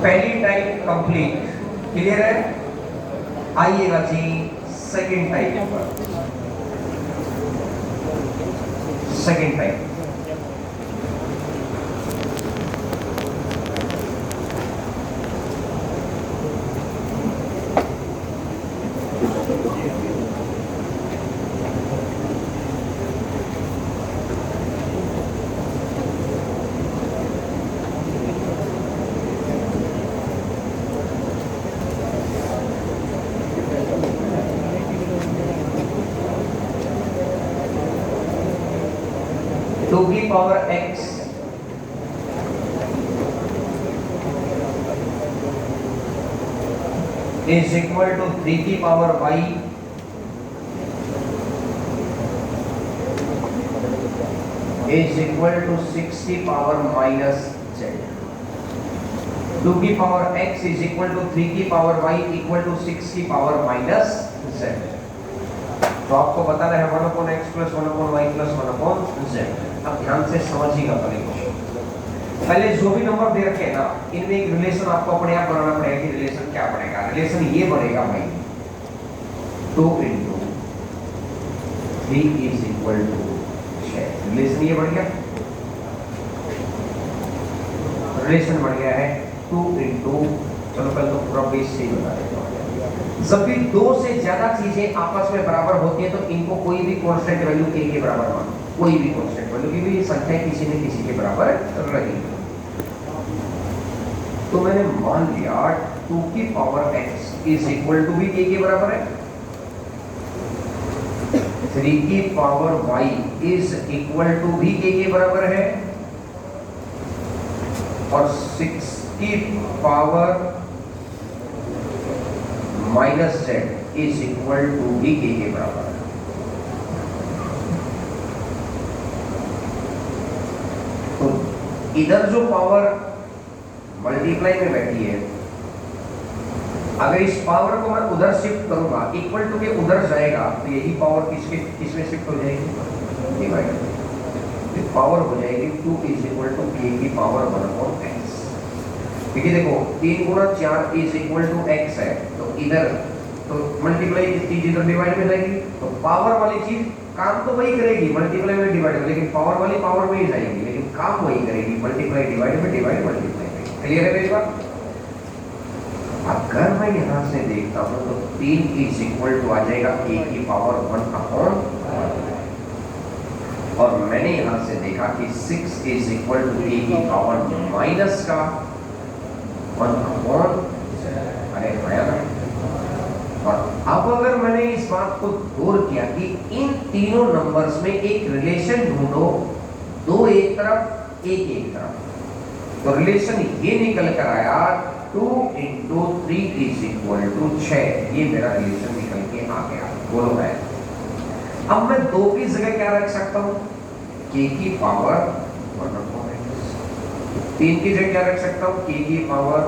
पहली type complete, clear है। आइएगा जी सेकंड टाइप पर। सेकंड टाइप टू की power x is equal to 3 की power y is equal to 6 की पावर माइनस z। 2 की power x is equal to 3 की पावर y equal to 6 की पावर माइनस z। तो आपको बताना है 1 upon x plus 1 upon y plus 1 upon z। अब ध्यान से समझिएगा पहले क्वेश्चन। पहले जो भी नंबर दे रखे हैं ना, इनमें एक रिलेशन आपको अपने आप बनाना पड़ेगा कि रिलेशन क्या बनेगा। रिलेशन ये बनेगा भाई 2 into 3 is equal to 6। Relation ये बन गया, रिलेशन बन गया है 2 into, चलो पहले तो पूरा बेस से ही बता देता हूँ। जब भी दो से ज्यादा चीजें आपस में बराबर होती है तो इनको कोई भी कांस्टेंट वैल्यू के बराबर मानो, कोई भी कांस्टेंट वैल्यू की भी संख्या किसी न किसी के बराबर रही। तो मैंने मान लिया 2 की power x is equal to भी के बराबर है, 3 की power y is equal to भी के बराबर है, और 6 की power minus z is equal to भी के बराबर है। तो इधर जो पावर मल्टीप्लाई में बैठी है, अगर इस पावर को मैं उधर शिफ्ट करूंगा, इक्वल टू के उधर जाएगा, तो यही पावर किसमें शिफ्ट हो जाएगी, डिवाइड। तो पावर हो जाएगी 2 इज इक्वल टू के की पावर 1 अपॉन x। क्योंकि देखो 3 गुणा 4 इज इक्वल टू x है, तो इधर तो मल्टीप्लाई की चीज इधर डिवाइड में जाएगी, तो पावर वाली चीज काम तो वही करेगी, मल्टीप्लाई में डिवाइड में, लेकिन पावर वाली पावर में ही जाएगी, लेकिन काम वही करेगी, मल्टीप्लाई डिवाइड में, डिवाइड मल्टीप्लाई में। क्लियर है मेरी बात। अगर मैं यहां से देखता हूं तो 3 इज इक्वल टू आ जाएगा a की पावर 1 अपॉन, और मैंने यहां से देखा कि 6 इज इक्वल टू a की पावर माइनस का 1 अपॉन, अरे आया ना। और अब अगर मैंने इस बात को गौर किया कि इन तीनों नंबर्स में एक रिलेशन ढूंढो, 2 एक तरफ, 1 एक तरफ, तो रिलेशन ये निकल कर आया 2 into 3 is equal to 6। ये मेरा रिलेशन निकल के आ गया। बोलो है। अब मैं 2 की जगह क्या रख सकता हूँ, k की पावर 1 अपॉन x। 3 की जगह क्या रख सकता हूँ, k की पावर,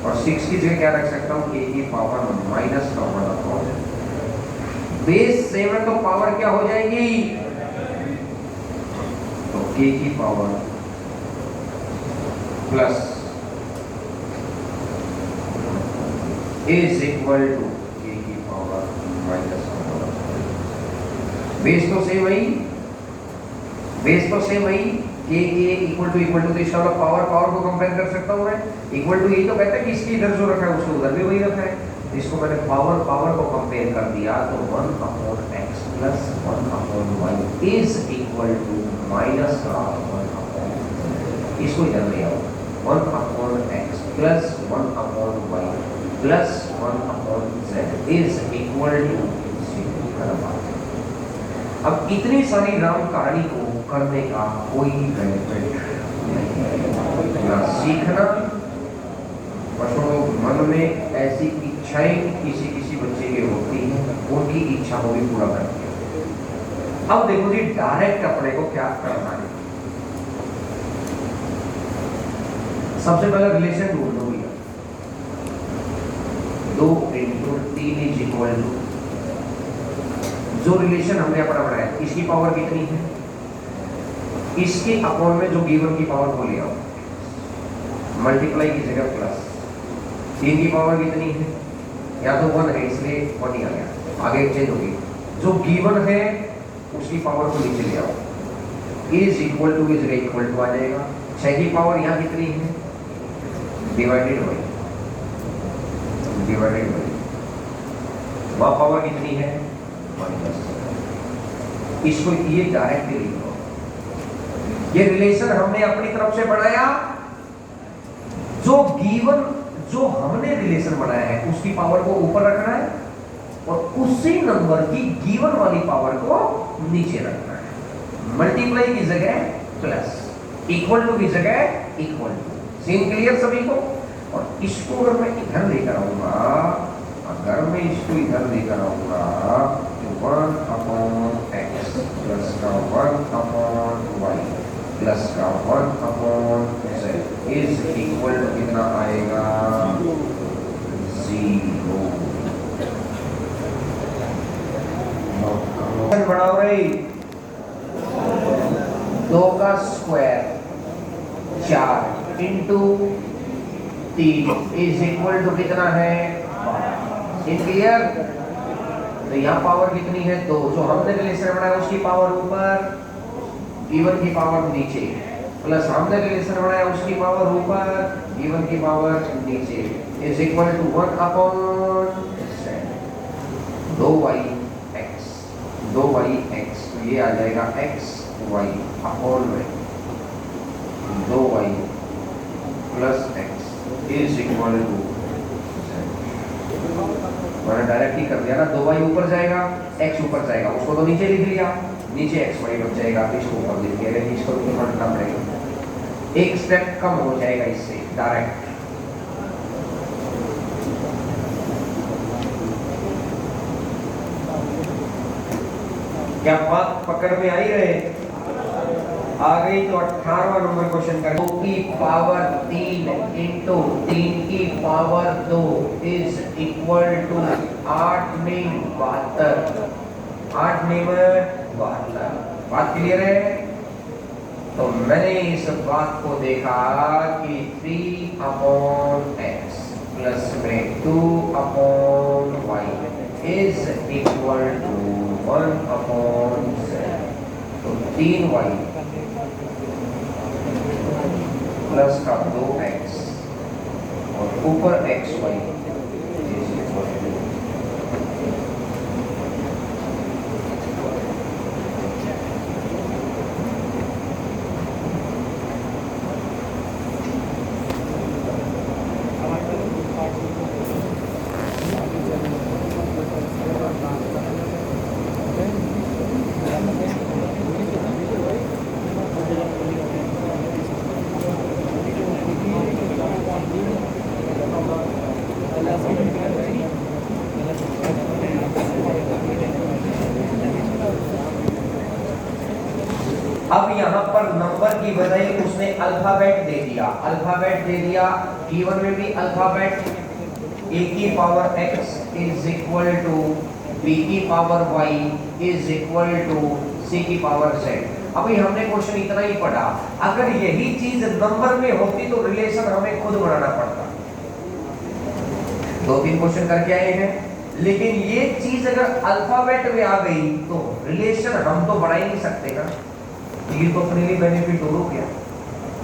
और 6 की जगह क्या रख सकता हूँ, k की पावर माइनस का 1 अपॉन। बेस सेम है तो पावर क्या हो जाएगी, तो k की power plus is equal to k की पावर माइनस 1। बेस तो सेम वही, बेस तो सेम वही, k इक्वल टू तो इसका पावर को कंपेयर कर सकता हूं मैं। इक्वल टू यही तो कहता है कि इसके इधर जो रखा है उसको उधर भी वही रखा है। इसको मैंने पावर को कंपेयर कर दिया, तो 1 upon x plus 1 upon y is equal to minus का 1 अपॉन, इसको इधर ले आओ, 1 upon x plus 1 upon y plus 1 upon z is equal to 0। अब इतनी सारी राम कहानी को करने का कोई बेनिफिट नहीं, ना सीखना। बच्चों मन में ऐसी इच्छाएं किसी बच्चे की होती हैं, उनकी इच्छा को भी पूरा करती है। अब देखो जी डायरेक्ट अपने को क्या करना है। सबसे पहले रिलेशन ढूंढ लो भैया, 2 into 3 इज इक्वल टू, जो रिलेशन हमने अपना बनाया इसकी पावर कितनी है, इसके अपॉन में जो गिवन की पावर को ले आओ, मल्टीप्लाई की जगह प्लस, 3 की पावर कितनी है, या तो 1 है इसलिए 1 ही आ गया, आगे चेंज होगी, जो गिवन है उसकी पावर को नीचे ले आओ, इज इक्वल टू की जगह इक्वल टू आ जाएगा, 6 की पावर यहाँ कितनी है, डिवाइडेड बाई वह पावर कितनी है, -, इसको ये डायरेक्टली लिख लो, ये रिलेशन हमने अपनी तरफ से बनाया, जो गिवन जो हमने रिलेशन बनाया है उसकी पावर को ऊपर रखना है और उसी नंबर की गिवन वाली पावर को नीचे रखना है, मल्टीप्लाई की जगह प्लस, इक्वल टू की जगह इक्वल टू, सीन क्लियर सभी को। और इसको अगर मैं इधर लेकर आऊंगा, अगर मैं इसको इधर लेकर आऊंगा तो 1/x प्लस का 1/y प्लस का 1/z इज इक्वल टू कितना आएगा, 0। बढ़ाओ रही, 2 का square 4 into 3 is equal to कितना है, क्लियर। तो यहाँ पावर कितनी है, 2, जो हमने रिलेशन बनाया उसकी पावर ऊपर, गिवन की पावर नीचे, प्लस हमने रिलेशन बनाया उसकी पावर ऊपर, गिवन की पावर नीचे, is equal to 1/z 2yx, 2yx, तो ये आ जाएगा x y अपॉन में 2y plus x is equal to, मैंने डायरेक्ट ही कर दिया ना, 2y ऊपर जाएगा x ऊपर जाएगा, उसको तो नीचे लिख लिया, नीचे xy बच जाएगा, इसको ऊपर लिख दिया, इसको ऊपर पढ़ना पड़ेगा, एक स्टेप कम हो जाएगा इससे डायरेक्ट। क्या बात पकड़ में आई रहे, आ गई तो 18वां नंबर क्वेश्चन का, 2 की पावर 3 इंटू 3 की पावर 2 इज इक्वल टू 8 में 72, 8 में 72, बात क्लियर है। तो मैंने इस बात को देखा कि 3/x प्लस में 2/y is equal to 1/z, तो 3y प्लस का 2x और ऊपर xy इज इक्वल टू, अब यहाँ पर नंबर की बजाय उसने अल्फाबेट दे दिया, गिवन में भी अल्फाबेट, a की power x is equal to b की power y is equal to c की पावर z। अभी हमने क्वेश्चन इतना ही पढ़ा, अगर यही चीज नंबर में होती तो रिलेशन हमें खुद बनाना पड़ता, 2-3 क्वेश्चन करके आए हैं, लेकिन ये चीज अगर अल्फाबेट में आ गई तो रिलेशन हम तो बना ही नहीं सकते ना, ये तो अपने लिए बेनिफिट हो गया,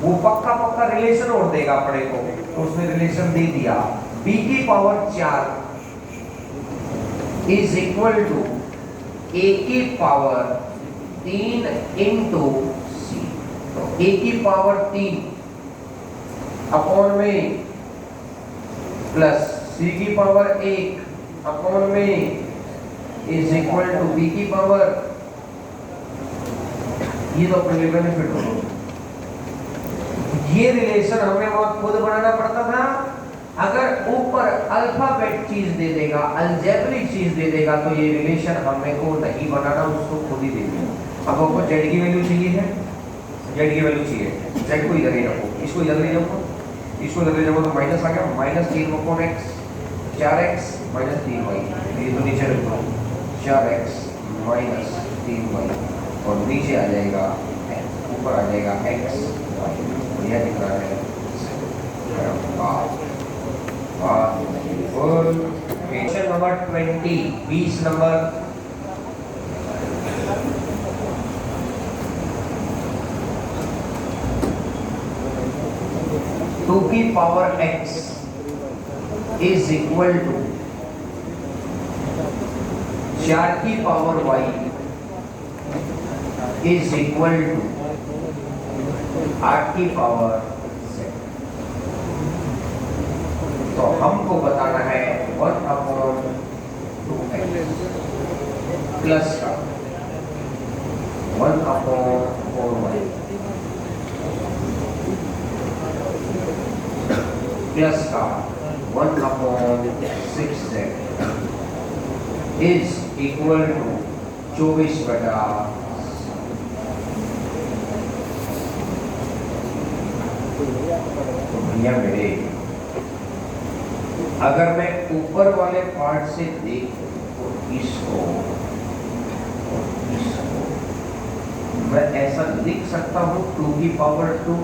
वो पक्का रिलेशन और देगा अपने को, तो उसने रिलेशन दे दिया, b की power 4 is equal to a की पावर 3 इंटू c, तो a की पावर 3 अपॉन में प्लस c की पावर 1 अपॉन में इज इक्वल टू b की पावर, ये तो अपने लिए बेनिफिट हो, ये रिलेशन हमें बहुत खुद बनाना पड़ता था, अगर ऊपर अल्फाबेट चीज दे देगा, अलजेब्रिक चीज दे देगा, तो ये रिलेशन हमें को नहीं बनाना, उसको खुद ही दे देगा। अब आपको z की वैल्यू चाहिए है, z की वैल्यू चाहिए, z को इधर ही रखो, इसको इधर ले जाओ, इसको इधर ले जाओ, तो माइनस आ गया, -3/x 4x - 3y, ये तो नीचे रखो, 4x - 3y और नीचे आ जाएगा ऊपर आ जाएगा x y, यह दिख रहा है। Question number 20 number. टू की power x is equal to 4 की power y is equal to 8 की पावर z। तो हमको बताना है 1/2x प्लस का 1/4y प्लस का 1/6z इज इक्वल टू 24/। तो भैया मेरे, अगर मैं ऊपर वाले पार्ट से देखूं तो इसको मैं ऐसा लिख सकता हूं 2 की पावर 2,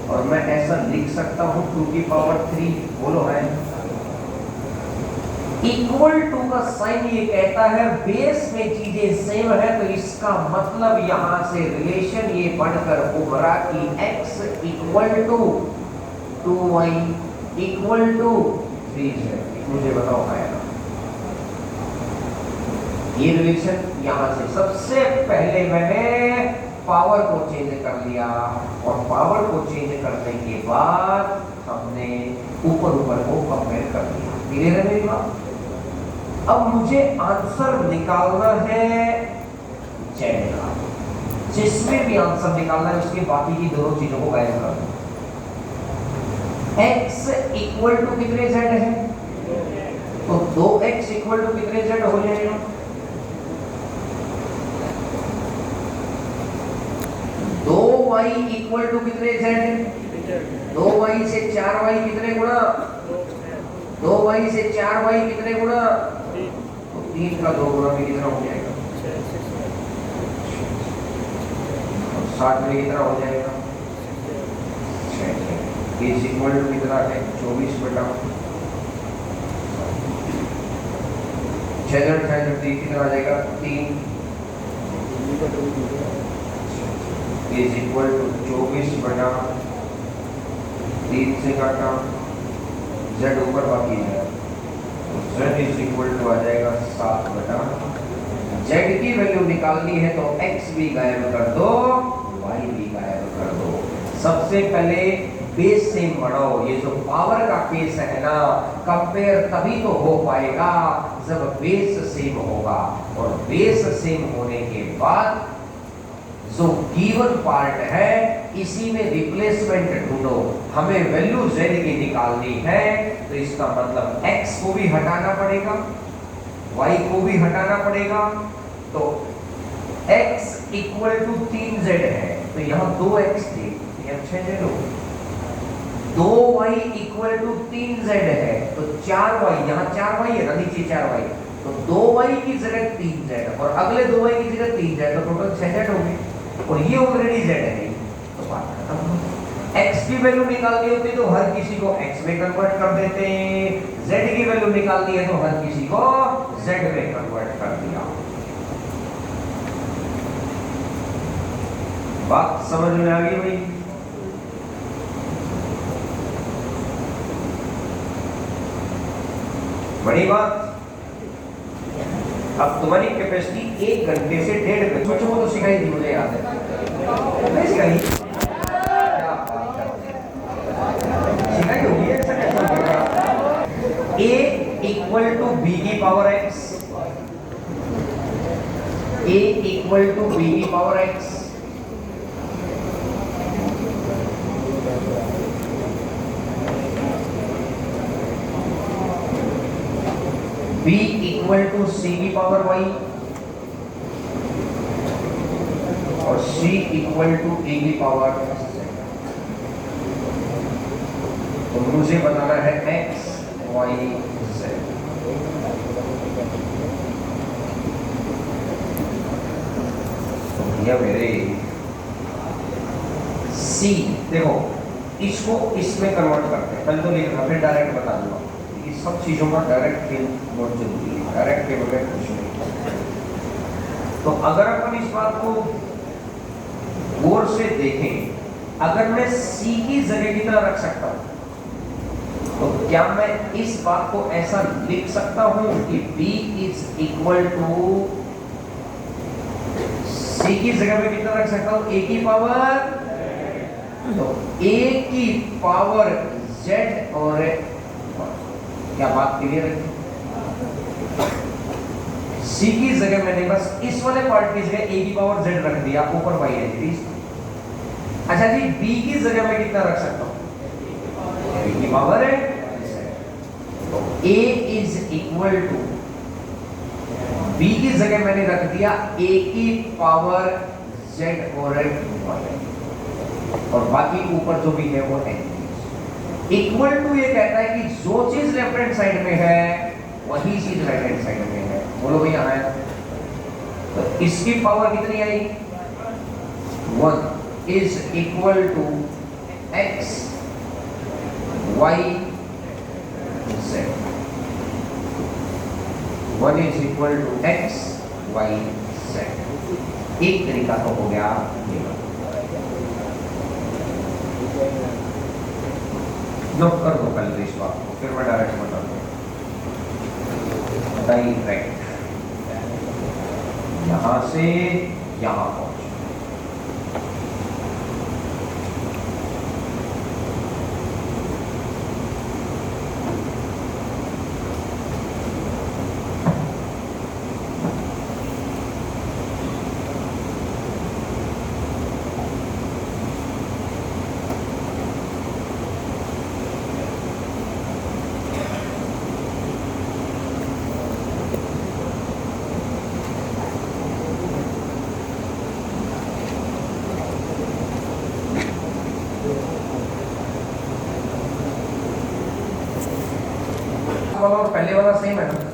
और मैं ऐसा लिख सकता हूं 2 की पावर 3। बोलो है। इक्वल टू का साइन ये कहता है बेस में चीजें सेम है, तो इसका मतलब यहां से रिलेशन ये बनकर उभरा कि x equal to 2y equal to 3z। मुझे बताओ आएगा ये रिलेशन। यहां से सबसे पहले मैंने पावर को चेंज कर लिया, और पावर को चेंज करने के बाद हमने ऊपर को कंपेयर कर दिया। क्लियर है मेरी बात? अब मुझे आंसर निकालना है z का। जिसमें भी आंसर निकालना है उसके बाकी की दोनों चीजों को गायब कर दो। x इक्वल टू कितने z है? तो 2x इक्वल टू कितने z हो जाएगा? 2y इक्वल टू कितने z है? 2y से 4y कितने गुणा? 2y से 4y कितने गुणा? तो 3 का 2 गुणा में कितना हो जाएगा? 60 में कितना हो जाएगा? 6 इज इक्वल टू कितना है? 24/। 6 कितना आ जाएगा? 3 इज इक्वल टू 24/3 से काटा z ऊपर बाकी है, तो z इज इक्वल टू आ जाएगा 7/। z की वैल्यू निकालनी है तो x भी गायब कर दो, y भी गायब कर दो। सबसे पहले बेस से बढ़ाओ। ये जो पावर का केस है ना, कंपेयर तभी तो हो पाएगा जब बेस सेम होगा, और बेस सेम होने के बाद जो गिवन पार्ट है इसी में रिप्लेसमेंट ढूंढो। हमें वैल्यू z की निकालनी है, तो इसका मतलब x को भी हटाना पड़ेगा, y को भी हटाना पड़ेगा। तो x इक्वल टू 3z है, तो यहाँ 2x थे, यहाँ 6z हो। 2y इक्वल टू 3z है, तो 4y, यहाँ 4y है ना, नीचे 4y, तो 2y की जगह 3z और अगले 2y की जगह 3z, तो टोटल 6z हो गए, और ये ऑलरेडी z है, तो बात खत्म। x की वैल्यू निकालनी होती तो हर किसी को x में कन्वर्ट कर देते, z की वैल्यू निकालनी है तो हर किसी को z में कन्वर्ट कर दिया। बात समझ में आ गई भाई? बड़ी बात। अब तुम्हारी कैपेसिटी 1 घंटे से 1.5 घंटे, सोचो वो तो सिखाई थी, मुझे याद है, नहीं सिखाई? क्या बात करते हैं, सिखाई होगी ऐसा कैसा होगा? a इक्वल टू b की power x, a equal to b की power x, b equal to c की पावर y, और c इक्वल टू a की पावर z। तो मुझे बताना है x y z। तो भैया मेरे c देखो, इसको इसमें कन्वर्ट करते हैं, पहले तो लिखना फिर डायरेक्ट बता दूंगा। कि सब चीजों का डायरेक्ट फेल बहुत जरूरी है, डायरेक्ट के बगैर कुछ नहीं। तो अगर अपन इस बात को गौर से देखें, अगर मैं C की जगह की तरह रख सकता हूं, तो क्या मैं इस बात को ऐसा लिख सकता हूं कि B is equal to C की जगह में कितना रख सकता हूं? A की पावर, तो A की पावर Z और क्या बात क्लियर है? C की जगह मैंने बस इस वाले पार्ट की जगह A की पावर Z रख दिया, ऊपर y एंटिटीज। अच्छा जी, B की जगह में कितना रख सकता हूं? B की पावर है, तो A is equal to, B की जगह मैंने रख दिया A की पावर Z और y, और बाकी ऊपर जो भी है वो एंटिटीज। इक्वल टू ये कहता है कि जो चीज लेफ्ट हैंड साइड में है वही चीज राइट हैंड साइड में है। बोलो भैया आया, तो इसकी पावर कितनी आई? 1 is equal to x y z, 1 is equal to x y z। एक तरीका तो हो गया ये, नोट कर दो पहले इस बात को, फिर मैं डायरेक्ट बता दूं। डायरेक्ट यहां से यहां पहुंच, वाला और पहले वाला सेम है ना?